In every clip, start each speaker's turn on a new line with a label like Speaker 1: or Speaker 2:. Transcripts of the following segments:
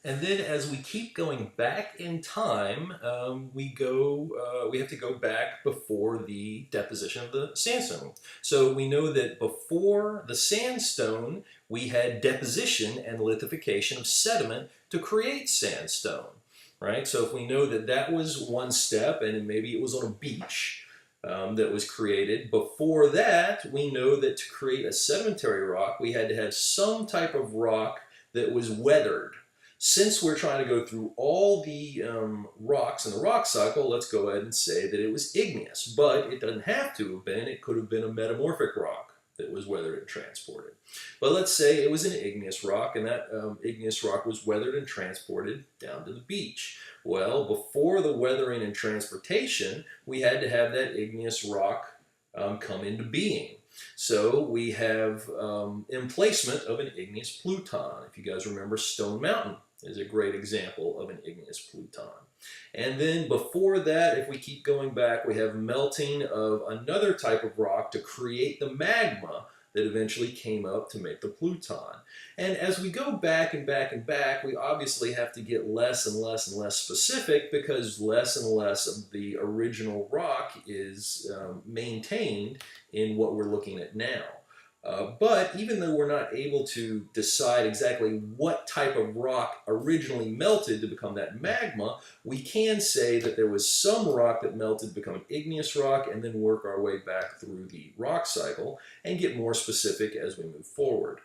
Speaker 1: And then as we keep going back in time, we have to go back before the deposition of the sandstone. So we know that before the sandstone, we had deposition and lithification of sediment to create sandstone, right? So if we know that that was one step, and maybe it was on a beach that was created, before that, we know that to create a sedimentary rock, we had to have some type of rock that was weathered. Since we're trying to go through all the rocks in the rock cycle, let's go ahead and say that it was igneous, but it doesn't have to have been. It could have been a metamorphic rock that was weathered and transported. But let's say it was an igneous rock, and that igneous rock was weathered and transported down to the beach. Well, before the weathering and transportation, we had to have that igneous rock come into being. So we have emplacement of an igneous pluton. If you guys remember, Stone Mountain is a great example of an igneous pluton. And then before that, if we keep going back, we have melting of another type of rock to create the magma that eventually came up to make the pluton. And as we go back and back and back, we obviously have to get less and less and less specific because less and less of the original rock is maintained in what we're looking at now. But even though we're not able to decide exactly what type of rock originally melted to become that magma, we can say that there was some rock that melted to become an igneous rock and then work our way back through the rock cycle and get more specific as we move forward.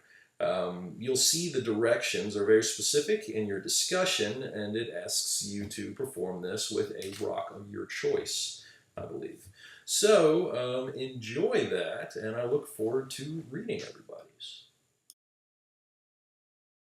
Speaker 1: You'll see the directions are very specific in your discussion, and it asks you to perform this with a rock of your choice, I believe. So enjoy that, and I look forward to reading everybody's.